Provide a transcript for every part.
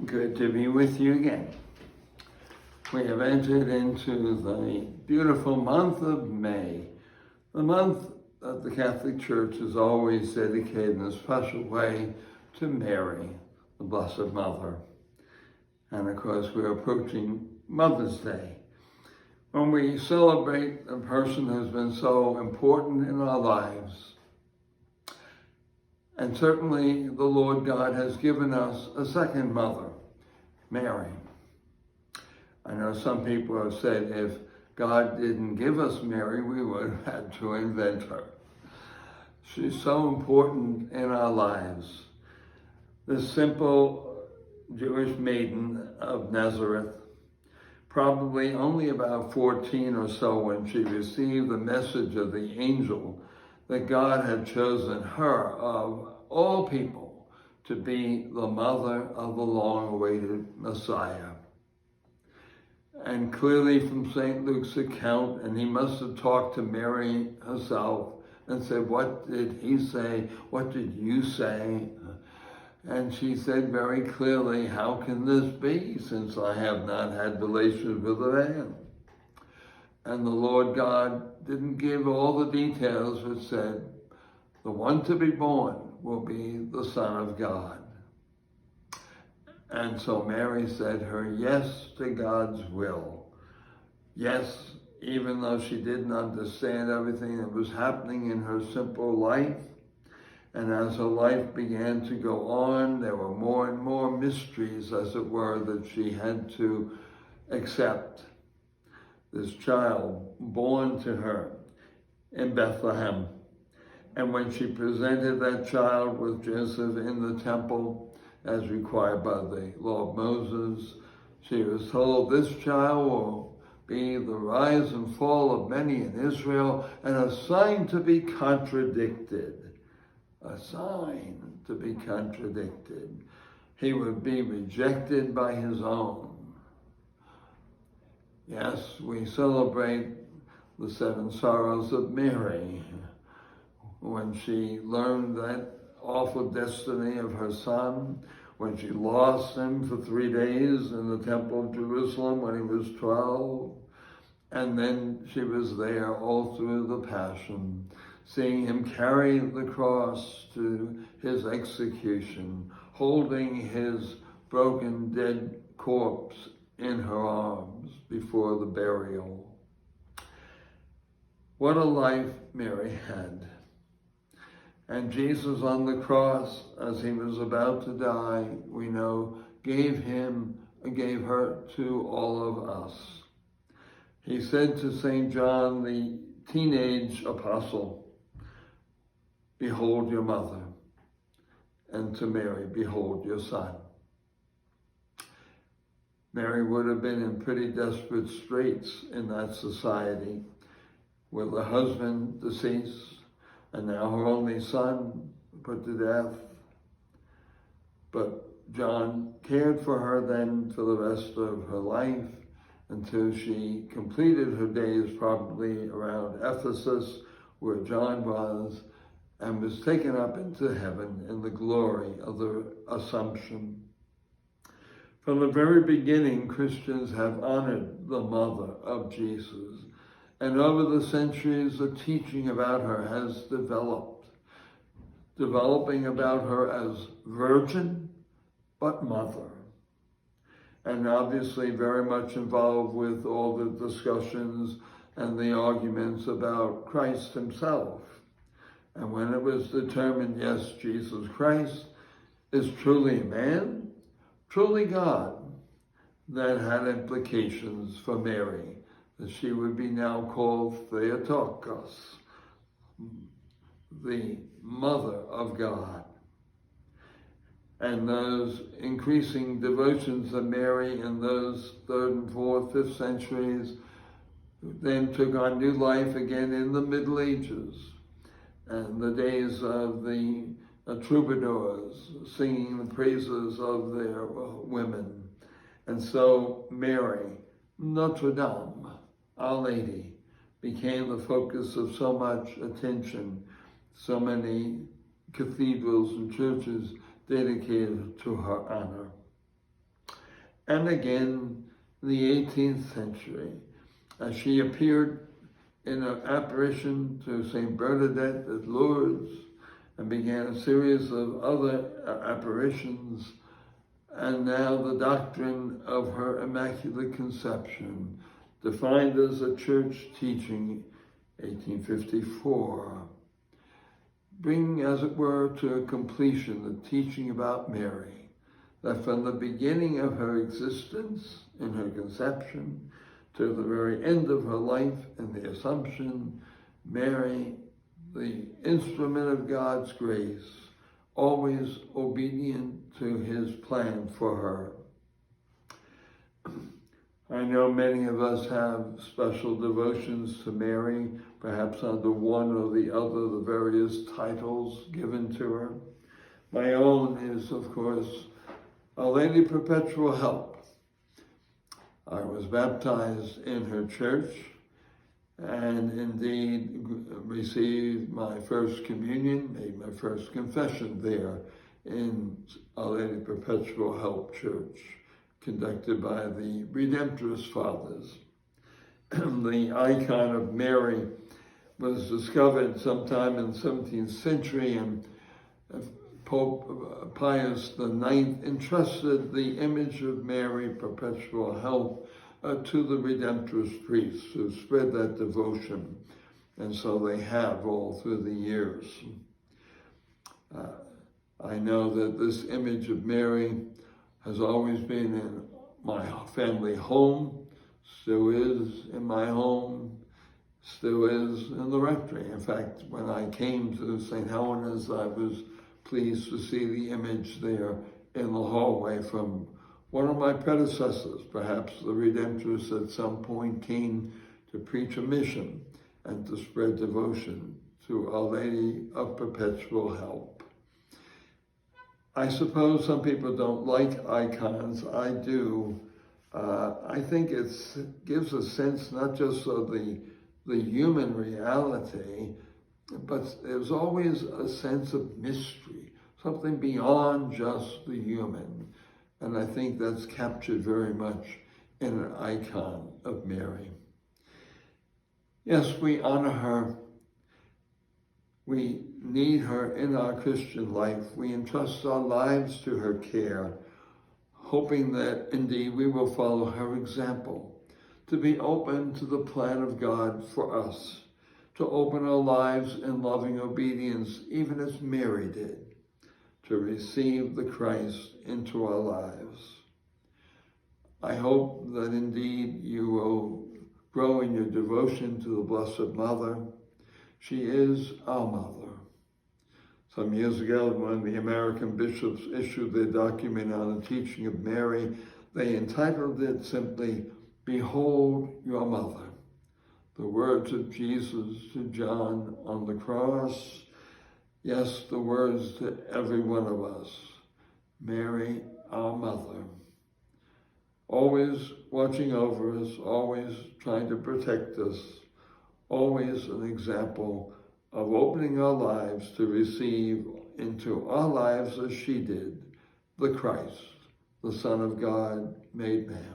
Good to be with you again. We have entered into the beautiful month of May, the month that the Catholic Church has always dedicated in a special way to Mary, the Blessed Mother. And of course, we're approaching Mother's Day, when we celebrate a person who's been so important in our lives. And certainly the Lord God has given us a second mother, Mary. I know some people have said if God didn't give us Mary, we would have had to invent her. She's so important in our lives. This simple Jewish maiden of Nazareth, probably only about 14 or so when she received the message of the angel that God had chosen her of all people to be the mother of the long-awaited Messiah. And clearly from St. Luke's account, and he must have talked to Mary herself and said, "What did he say? What did you say?" And she said very clearly, "How can this be, since I have not had relations with a man?" And the Lord God didn't give all the details, but said, the one to be born will be the Son of God. And so Mary said her yes to God's will. Yes, even though she didn't understand everything that was happening in her simple life. And as her life began to go on, there were more and more mysteries, as it were, that she had to accept. This child born to her in Bethlehem. And when she presented that child with Joseph in the temple, as required by the law of Moses, she was told, "This child will be the rise and fall of many in Israel, and a sign to be contradicted." A sign to be contradicted. He would be rejected by his own. Yes, we celebrate the 7 sorrows of Mary, when she learned that awful destiny of her son, when she lost him for 3 days in the temple of Jerusalem when he was 12, and then she was there all through the Passion, seeing him carry the cross to his execution, holding his broken, dead corpse in her arms before the burial. What a life Mary had. And Jesus on the cross, as he was about to die, we know, gave her to all of us. He said to St. John, the teenage apostle, "Behold your mother," and to Mary, "Behold your son." Mary would have been in pretty desperate straits in that society, with her husband deceased, and now her only son put to death. But John cared for her then for the rest of her life, until she completed her days probably around Ephesus, where John was, and was taken up into heaven in the glory of the Assumption. From the very beginning, Christians have honored the mother of Jesus. And over the centuries, the teaching about her has developed, developing about her as virgin, but mother. And obviously very much involved with all the discussions and the arguments about Christ himself. And when it was determined, yes, Jesus Christ is truly man, truly God, that had implications for Mary, that she would be now called Theotokos, the Mother of God. And those increasing devotions of Mary in those 3rd and 4th, 5th centuries then took on new life again in the Middle Ages and the days of the troubadours singing the praises of their women. And so Mary, Notre Dame, Our Lady, became the focus of so much attention, so many cathedrals and churches dedicated to her honor. and again in the 18th century, as she appeared in an apparition to St. Bernadette at Lourdes and began a series of other apparitions, and now the doctrine of her Immaculate Conception, defined as a church teaching, 1854, bringing, as it were, to a completion the teaching about Mary, that from the beginning of her existence in her conception to the very end of her life in the Assumption, Mary, the instrument of God's grace, always obedient to his plan for her. I know many of us have special devotions to Mary, perhaps under one or the other, the various titles given to her. My own is, of course, Our Lady Perpetual Help. I was baptized in her church and indeed received my first communion, made my first confession there in Our Lady Perpetual Help Church, conducted by the Redemptorist Fathers. The icon of Mary was discovered sometime in the 17th century, and Pope Pius IX entrusted the image of Mary, Perpetual Help, to the Redemptorist priests who spread that devotion, and so they have all through the years. I know that this image of Mary has always been in my family home, still is in my home, still is in the rectory. In fact, when I came to St. Helena's, I was pleased to see the image there in the hallway from one of my predecessors. Perhaps the Redemptorists at some point came to preach a mission and to spread devotion to Our Lady of Perpetual Help. I suppose some people don't like icons. I do. I think it gives a sense not just of the human reality, but there's always a sense of mystery, something beyond just the human. And I think that's captured very much in an icon of Mary. Yes, we honor her. We need her in our Christian life. We entrust our lives to her care, hoping that indeed we will follow her example, to be open to the plan of God for us, to open our lives in loving obedience, even as Mary did, to receive the Christ into our lives. I hope that indeed you will grow in your devotion to the Blessed Mother. She is our mother. Some years ago, when the American bishops issued their document on the teaching of Mary, they entitled it simply, "Behold Your Mother." The words of Jesus to John on the cross. Yes, the words to every one of us. Mary, our mother. Always watching over us, always trying to protect us, always an example of opening our lives to receive into our lives, as she did, the Christ, the Son of God made man.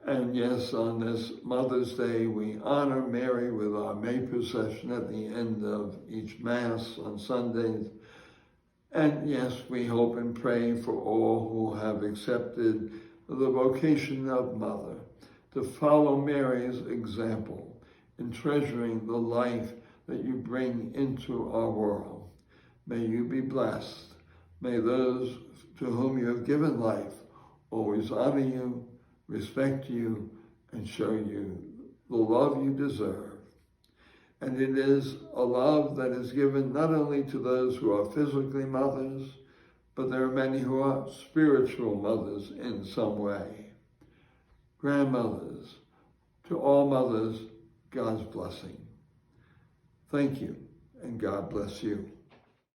And yes, on this Mother's Day, we honor Mary with our May procession at the end of each Mass on Sundays. And yes, we hope and pray for all who have accepted the vocation of Mother, to follow Mary's example in treasuring the life that you bring into our world. May you be blessed. May those to whom you have given life always honor you, respect you, and show you the love you deserve. And it is a love that is given not only to those who are physically mothers, but there are many who are spiritual mothers in some way. Grandmothers, to all mothers, God's blessing. Thank you, and God bless you.